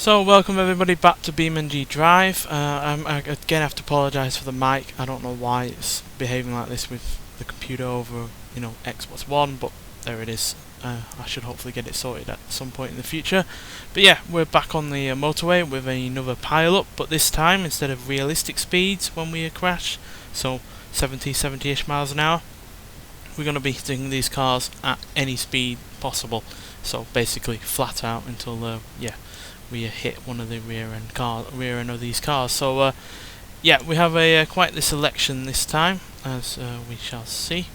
So welcome everybody back to BeamNG.Drive. I again have to apologise for the mic. I don't know why it's behaving like this with the computer over, Xbox One, but there it is. I should hopefully get it sorted at some point in the future. But yeah, we're back on the motorway with another Pileup, but this time instead of realistic speeds when we crash, so 70-ish miles an hour, we're going to be hitting these cars at any speed possible. So basically flat out until we hit one of the rear end of these cars. So yeah, we have quite the selection this time, as we shall see.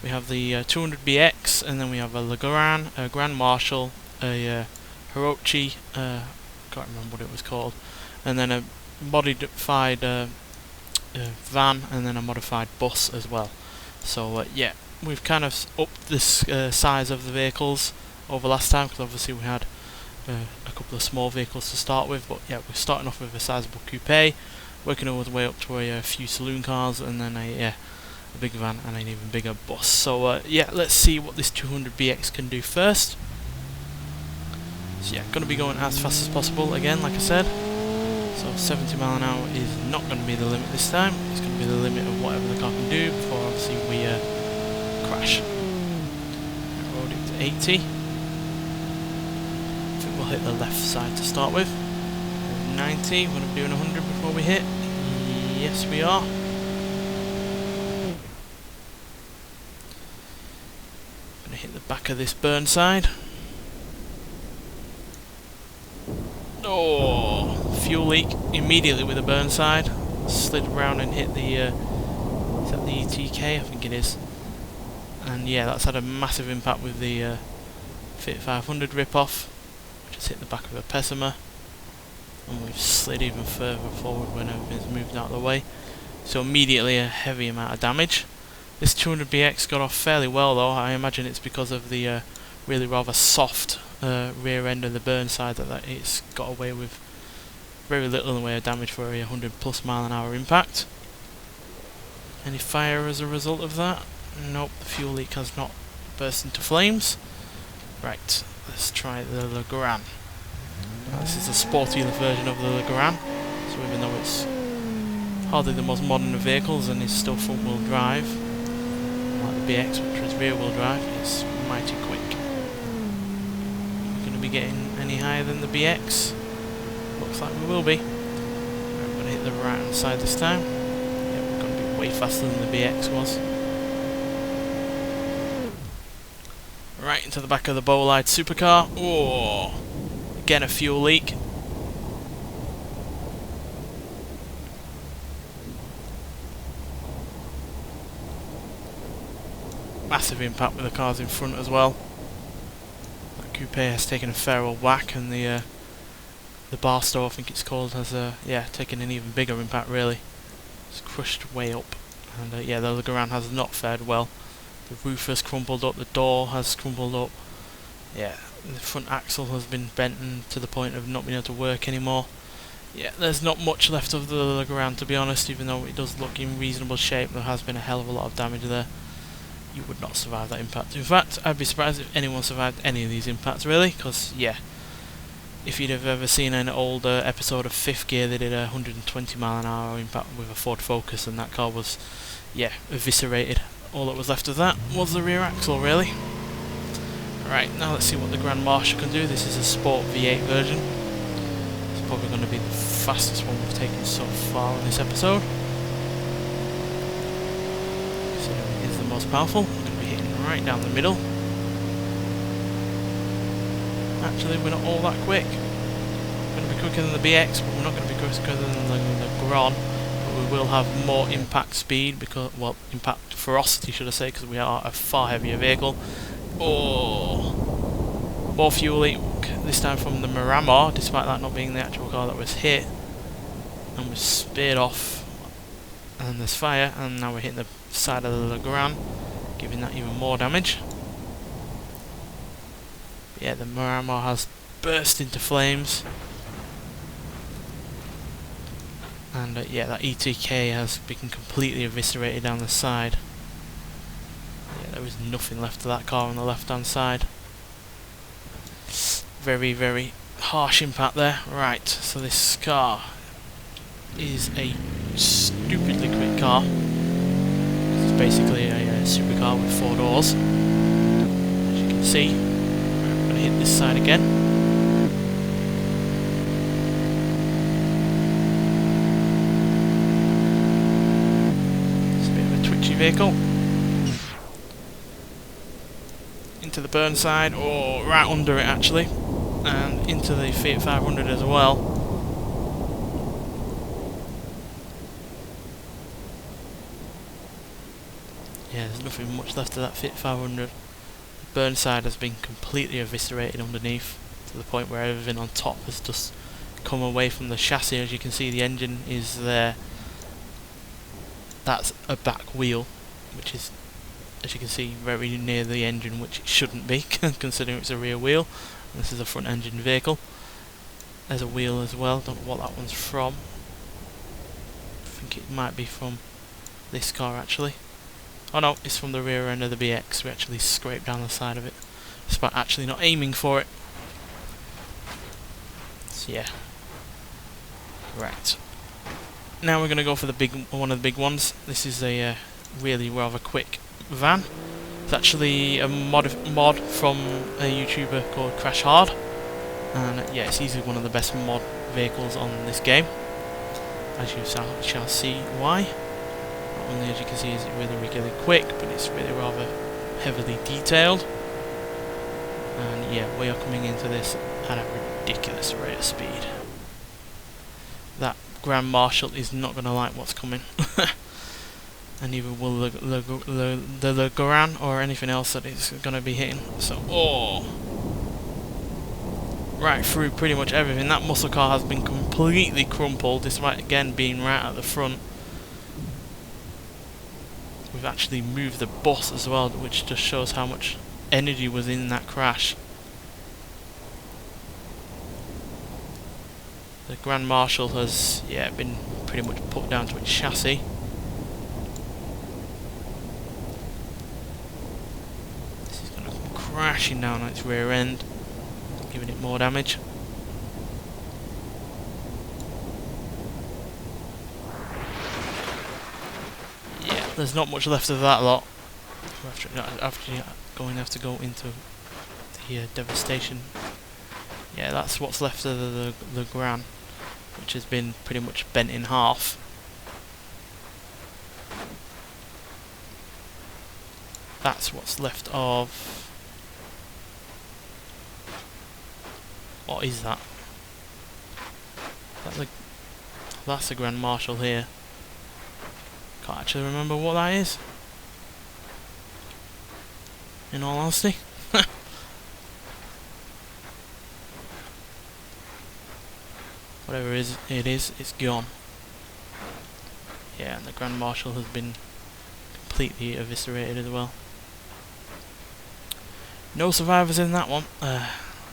We have the 200BX, and then we have a Legrand, a Grand Marshal, a Hirochi, can't remember what it was called, and then a modified van, and then a modified bus as well. So yeah, we've kind of upped this size of the vehicles over last time, because obviously we had a couple of small vehicles to start with, but yeah, we're starting off with a sizable coupe, working our way up to a few saloon cars, and then a big van and an even bigger bus. So yeah, let's see what this 200BX can do first. So yeah, going to be going as fast as possible again, like I said. So 70 mile an hour is not going to be the limit this time. It's going to be the limit of whatever the car can do before obviously we crash. Road it to 80. I think we'll hit the left side to start with. 90. We're going to be doing 100 before we hit. Yes, we are. Going to hit the back of this Burnside. Oh, fuel leak immediately with the Burnside. Slid around and hit the is that the ETK? I think it is. And yeah, that's had a massive impact with the Fiat 500 rip-off, which has hit the back of a Pessima, and we've slid even further forward when everything's moved out of the way. So immediately a heavy amount of damage. This 200BX got off fairly well though. I imagine it's because of the really rather soft rear end of the Burnside that it's got away with very little in the way of damage for a 100+ mile an hour impact. Any fire as a result of that? Nope, the fuel leak has not burst into flames. Right, let's try the Legrand. Now, this is a sporty version of the Legrand, so even though it's hardly the most modern of vehicles and is still front wheel drive, like the BX which was rear wheel drive, it's mighty quick. We're going to be getting any higher than the BX? Looks like we will be. Right, we're going to hit the right hand side this time. Yeah, we're going to be way faster than the BX was. Right into the back of the Bolide supercar. Oh, again a fuel leak. Massive impact with the cars in front as well. That coupe has taken a fair old whack, and the Barstow, I think it's called, has taken an even bigger impact really. It's crushed way up, and yeah, the Legrand has not fared well. The roof has crumpled up, the door has crumpled up. Yeah, the front axle has been bent to the point of not being able to work anymore. Yeah, there's not much left of the Legrand, to be honest, even though it does look in reasonable shape. There has been a hell of a lot of damage there. You would not survive that impact. In fact, I'd be surprised if anyone survived any of these impacts really, because yeah, if you'd have ever seen an old episode of Fifth Gear, they did a 120 mile an hour impact with a Ford Focus, and that car was, yeah, eviscerated. All that was left of that was the rear axle really. Right, now let's see what the Grand Marshal can do. This is a Sport V8 version. It's probably going to be the fastest one we've taken so far in this episode. So it is the most powerful. We're going to be hitting right down the middle. Actually, we're not all that quick. We're going to be quicker than the BX, but we're not going to be quicker than the Grand. But we will have more impact speed, because, well, impact ferocity should I say, because we are a far heavier vehicle. Oh, more fuel leak, this time from the Miramar, despite that not being the actual car that was hit. And we speared off, and there's fire, and now we're hitting the side of the Legrand, giving that even more damage. Yeah, the Miramar has burst into flames. And yeah, that ETK has been completely eviscerated down the side. Yeah, there was nothing left of that car on the left hand side. Very, very harsh impact there. Right, so this car is a stupidly quick car. It's basically a supercar with 4 doors. As you can see, I'm going to hit this side again. It's a bit of a twitchy vehicle. Into the Burnside, or right under it actually, and into the Fiat 500 as well. Yeah, there's nothing much left of that Fiat 500. Burnside has been completely eviscerated underneath, to the point where everything on top has just come away from the chassis. As you can see, the engine is there. That's a back wheel, which is, as you can see, very near the engine, which it shouldn't be, considering it's a rear wheel. This is a front engine vehicle. There's a wheel as well, don't know what that one's from. I think it might be from this car actually. Oh no, it's from the rear end of the BX. We actually scraped down the side of it, despite actually not aiming for it. So yeah. Right. Now we're going to go for the one of the big ones. This is a really rather quick van. It's actually a mod from a YouTuber called Crash Hard, and yeah, it's easily one of the best mod vehicles on this game, as you shall see why. Not only, as you can see, is it really quick, but it's really rather heavily detailed. And yeah, we are coming into this at a ridiculous rate of speed. That Grand Marshal is not going to like what's coming. And neither will the Legrand or anything else that it's going to be hitting. So, oh! Right through pretty much everything. That muscle car has been completely crumpled, despite again being right at the front. We've actually moved the bus as well, which just shows how much energy was in that crash. The Grand Marshal has, yeah, been pretty much put down to its chassis. Crashing down on its rear end, giving it more damage. Yeah, there's not much left of that lot. After going to have to go into the devastation. Yeah, that's what's left of the Gran, which has been pretty much bent in half. That's what's left of. What is that? That's the Grand Marshal here. Can't actually remember what that is, in all honesty. Whatever it is, it's gone. Yeah, and the Grand Marshal has been completely eviscerated as well. No survivors in that one.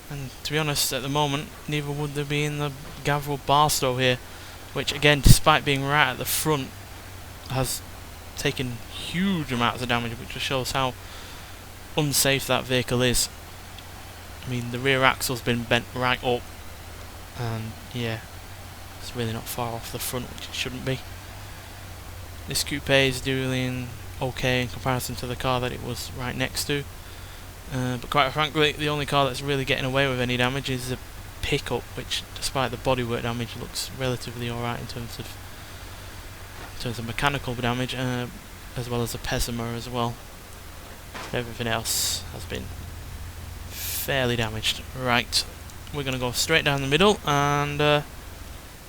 And to be honest, at the moment, neither would there be in the Gavril Barstow here, which again, despite being right at the front, has taken huge amounts of damage, which just shows how unsafe that vehicle is. I mean, the rear axle's been bent right up, and yeah, it's really not far off the front, which it shouldn't be. This coupe is doing okay in comparison to the car that it was right next to. But quite frankly, the only car that's really getting away with any damage is the pickup, which, despite the bodywork damage, looks relatively alright in terms of mechanical damage, as well as the pessimer as well. Everything else has been fairly damaged. Right, we're going to go straight down the middle and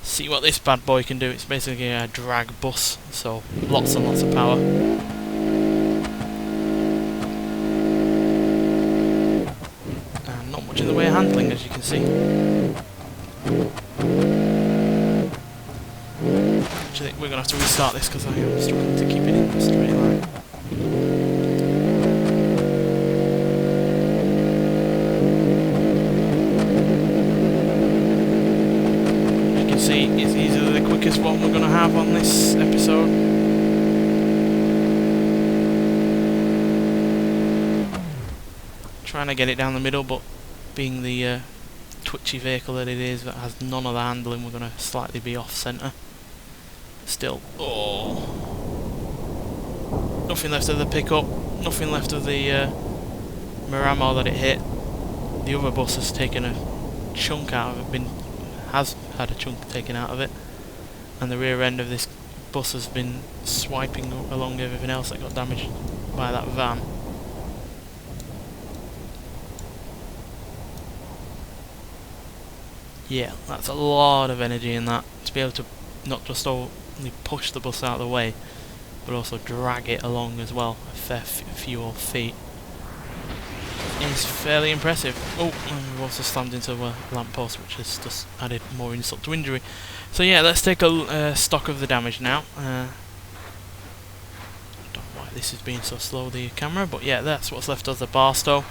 see what this bad boy can do. It's basically a drag bus, so lots and lots of power. In the way of handling, as you can see. Actually, we're going to have to restart this because I am struggling to keep it in a straight line. As you can see, it's easily the quickest one we're going to have on this episode. Trying to get it down the middle, but being the twitchy vehicle that it is, that has none of the handling, we're going to slightly be off centre. Still, oh, nothing left of the pickup, nothing left of the Miramar that it hit. The other bus has taken a chunk out of it, has had a chunk taken out of it, and the rear end of this bus has been swiping along everything else that got damaged by that van. Yeah, that's a lot of energy in that, to be able to not just only push the bus out of the way, but also drag it along as well, a fair few feet. It's fairly impressive. Oh, and we've also slammed into a lamppost, which has just added more insult to injury. So yeah, let's take a stock of the damage now. I don't know why this is being so slow, the camera, but yeah, that's what's left of the Barstow.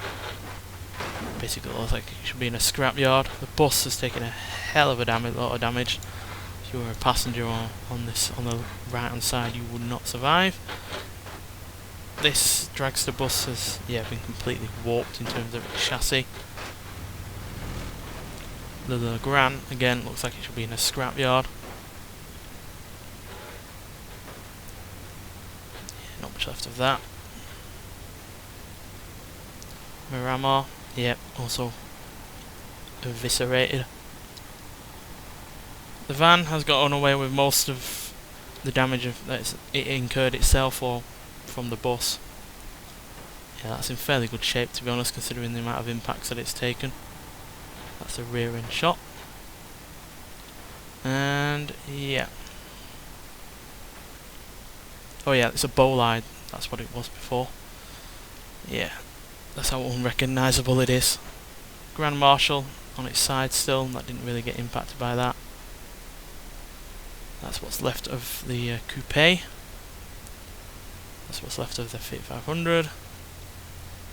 Basically, it looks like it should be in a scrapyard. The bus has taken a hell of a lot of damage. If you were a passenger on the right hand side, you would not survive. This dragster bus has been completely warped in terms of its chassis. The Legrand again looks like it should be in a scrapyard. Yeah, not much left of that. Miramar, yep, also eviscerated. The van has gotten away with most of the damage that it incurred itself or from the bus. Yeah, that's in fairly good shape, to be honest, considering the amount of impacts that it's taken. That's a rear end shot. And yeah. Oh yeah, it's a bolide. That's what it was before. Yeah, that's how unrecognisable it is. Grand Marshal on its side still. That didn't really get impacted by that. That's what's left of the coupe. That's what's left of the Fiat 500.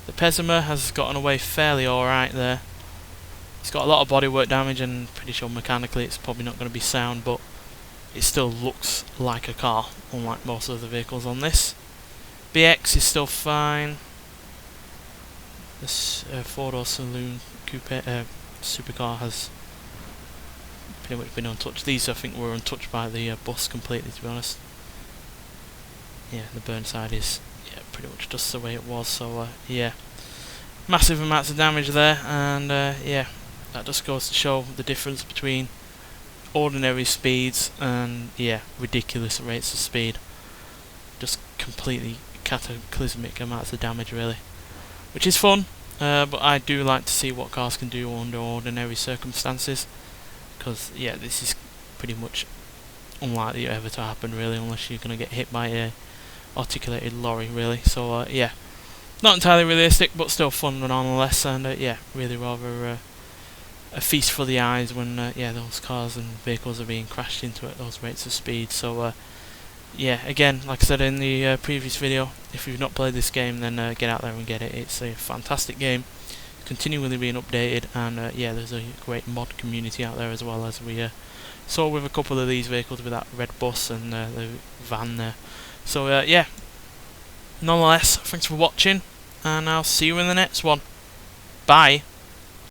The Pessima has gotten away fairly alright there. It's got a lot of bodywork damage, and pretty sure mechanically it's probably not going to be sound, but it still looks like a car, unlike most of the vehicles on this. BX is still fine. This four-door saloon coupe supercar has pretty much been untouched. These I think were untouched by the bus completely, to be honest. Yeah, the Burnside is pretty much just the way it was, so yeah, massive amounts of damage there, and yeah, that just goes to show the difference between ordinary speeds and ridiculous rates of speed. Just completely cataclysmic amounts of damage, really, which is fun, but I do like to see what cars can do under ordinary circumstances, because yeah, this is pretty much unlikely ever to happen, really, unless you're going to get hit by a articulated lorry, really. So yeah, not entirely realistic, but still fun nonetheless, and yeah, really rather a feast for the eyes when those cars and vehicles are being crashed into at those rates of speed. So yeah, again, like I said in the previous video, if you've not played this game, then get out there and get it. It's a fantastic game, continually being updated, and yeah, there's a great mod community out there, as well as we saw with a couple of these vehicles with that red bus and the van there. So yeah, nonetheless, thanks for watching, and I'll see you in the next one. Bye.